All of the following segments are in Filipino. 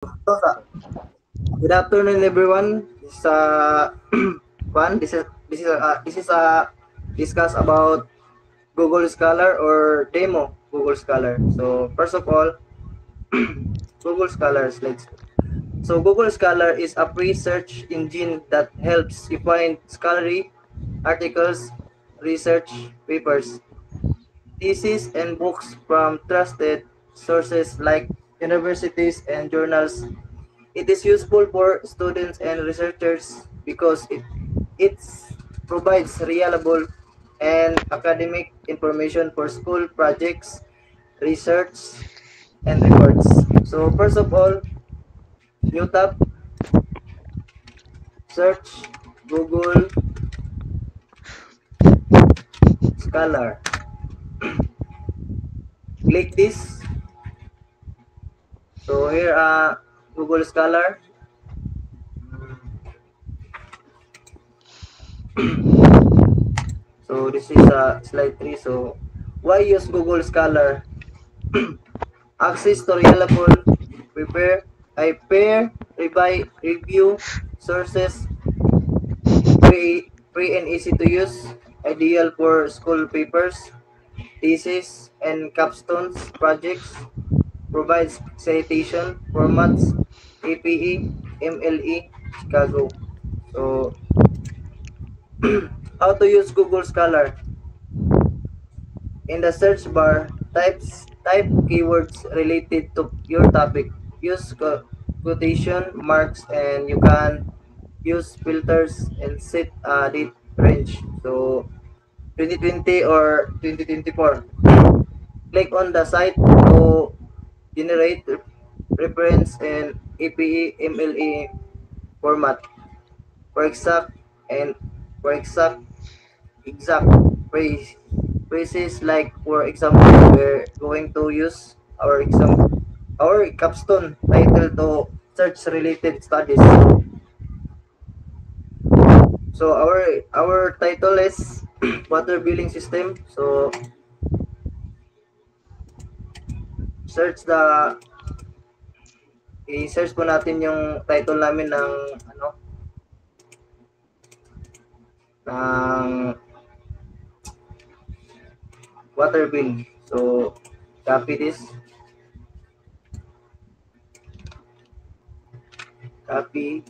Good afternoon, everyone. This is one. This is a discuss about Google Scholar or demo Google Scholar. So first of all, Google Scholars. Google Scholar is a free search engine that helps you find scholarly articles, research papers, theses, and books from trusted sources like universities and journals. It is useful for students and researchers because it provides reliable and academic information for school projects, research, and reports. So first of all, new tab, search Google Scholar. Click this. So here Google Scholar. So this is slide 3. So why use Google Scholar? Access to reliable, prepare, review sources, free and easy to use, ideal for school papers, thesis, and capstones projects, provides citation formats, APE, MLE, Chicago. So, how to use Google Scholar? In the search bar, type keywords related to your topic. Use quotation marks and you can use filters and set a date range. So 2020 or 2024. Click on the site to generate reference and APE MLE format for and for exact phrase, phrases like for example we're going to use our capstone title to search related studies. So our title is water billing system. So search the i-search po natin yung title namin ng ano ng water bill. So copy this, copy.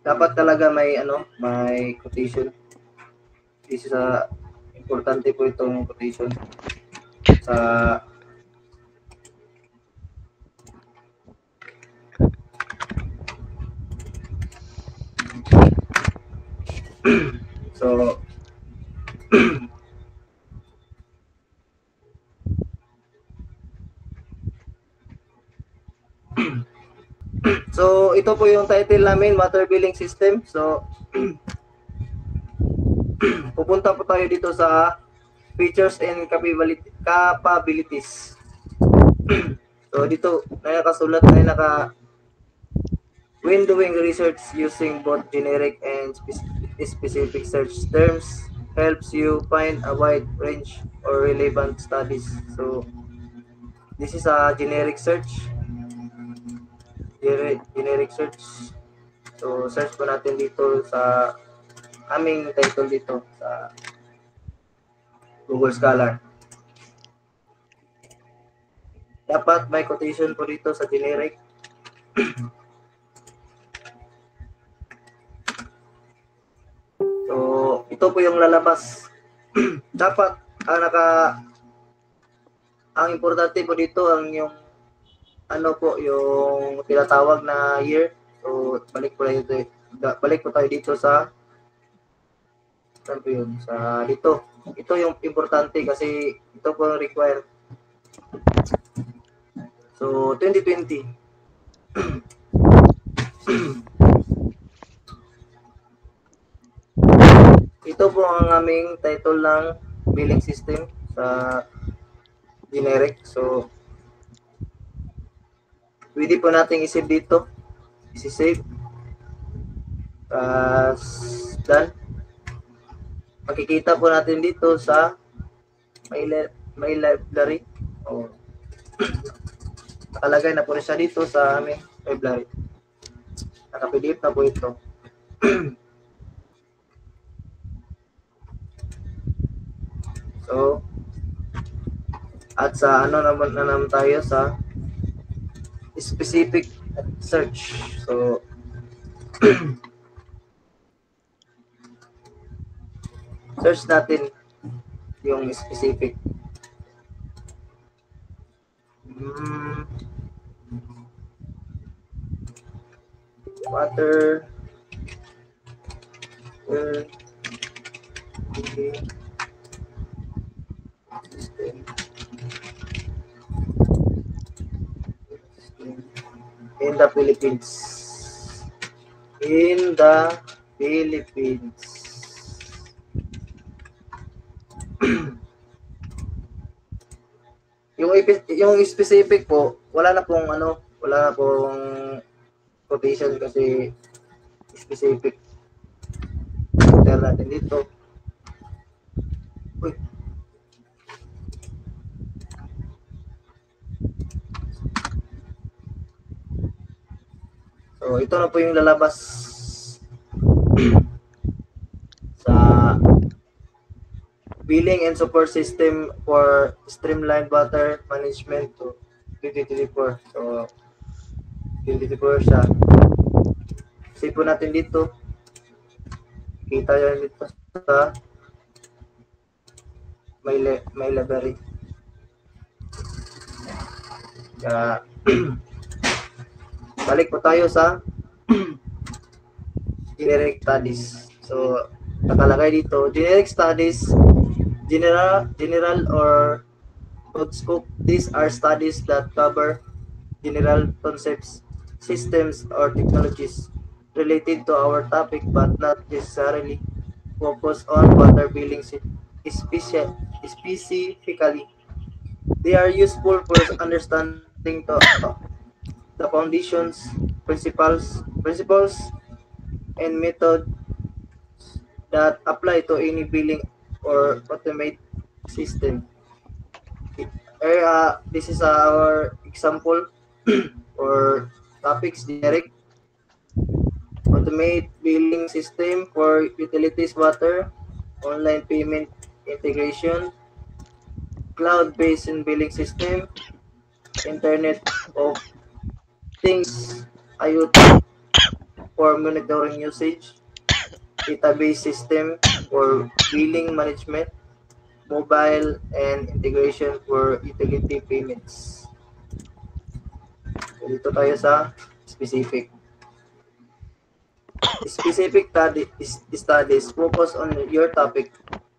Dapat talaga may may quotation. This is importante po itong quotation sa so so ito po yung title namin, water billing system. So pupunta po tayo dito sa features and capabilities. So dito nakasulat na when doing research using both generic and specific search terms helps you find a wide range or relevant studies. So this is a generic search. Generic search. So search po natin dito sa aming title dito sa Google Scholar. Dapat may quotation po dito sa generic. So, ito po yung lalabas. Dapat ang importante po dito ang yung yung tinatawag na year. So, balik po tayo dito sa saan po yun? Sa dito. Ito yung importante kasi ito po ang required. So, 2020. Ito po ang aming title ng billing system sa generic. So, pwede po nating isave dito. Isi-save. Done. Makikita po natin dito sa my library. Oh. nakalagay na po rin siya dito sa aming library. Naka-PDF na po ito. So, at sa ano naman na naman tayo sa specific search. So, search natin yung specific. Water. In the Philippines. In the Philippines. yung specific po, wala na pong quotation kasi specific. Enter natin dito. Uy. So, ito na po yung lalabas sa billing and support system for streamlined water management to 2024. So, 2024 siya. Save po natin dito. Kita yan dito sa my library. Kaya, balik po tayo sa generic studies. So, nakalagay dito, generic studies, general or broad scope. These are studies that cover general concepts, systems, or technologies related to our topic but not necessarily focus on water billing specifically. They are useful for understanding the foundations, principles, and methods that apply to any billing or automate system. This is our example or topics: generic, automate billing system for utilities, water, online payment integration, cloud-based billing system, Internet of Things, IoT for monitoring usage, database system for billing management, mobile and integration for utility payments. So, dito tayo sa specific. Specific studies focus on your topic.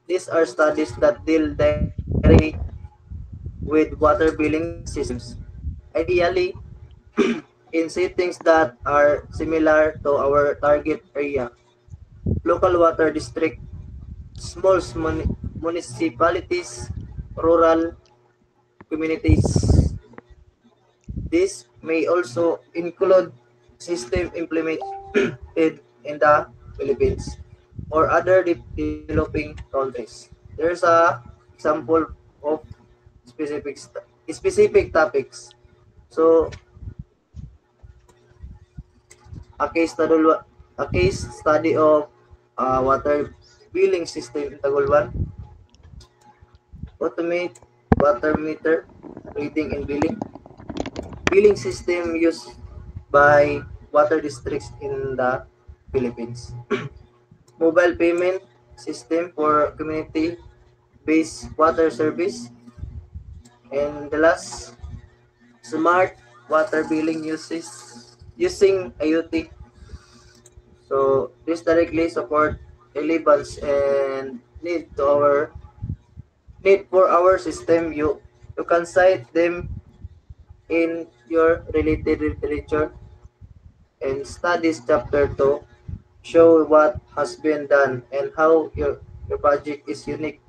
These are studies that deal directly with water billing systems. Ideally, in settings that are similar to our target area, local water district, small municipalities, rural communities. This may also include system implemented in the Philippines or other developing countries. There's a example of specific topics. So, a case study of water billing system in Tagulban. Automate water meter reading and billing. Billing system used by water districts in the Philippines. Mobile payment system for community-based water service. And the last, smart water billing using IoT. So this directly support relevance and need for our system. You can cite them in your related literature and studies chapter 2. Show what has been done and how your project is unique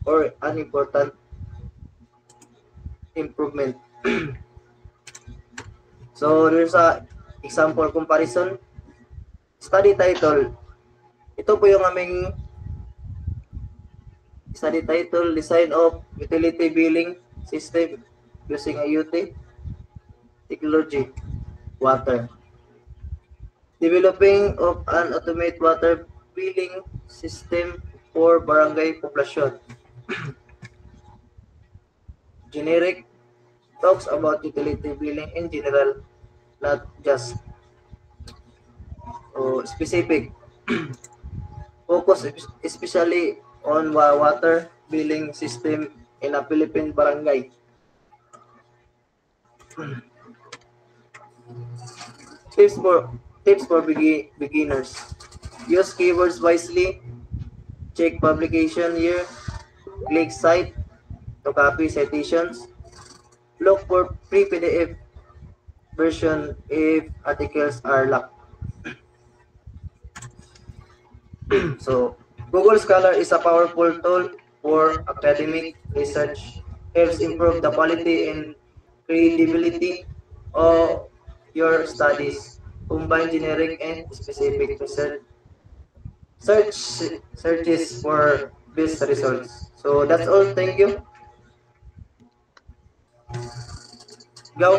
or an important improvement. So there's a example comparison. Study title. Ito po yung aming study title, Design of Utility Billing System using IoT. technology, water. Developing of an automated water billing system for barangay population. Generic talks about utility billing in general, not just specific. Focus especially on water billing system in a Philippine barangay. Tips for beginners. Use keywords wisely. Check publication year. Click site to copy citations. Look for free PDF version if articles are locked. So, Google Scholar is a powerful tool for academic research. Helps improve the quality and credibility of your studies. Combine generic and specific research searches for best results. So that's all. Thank you. Go.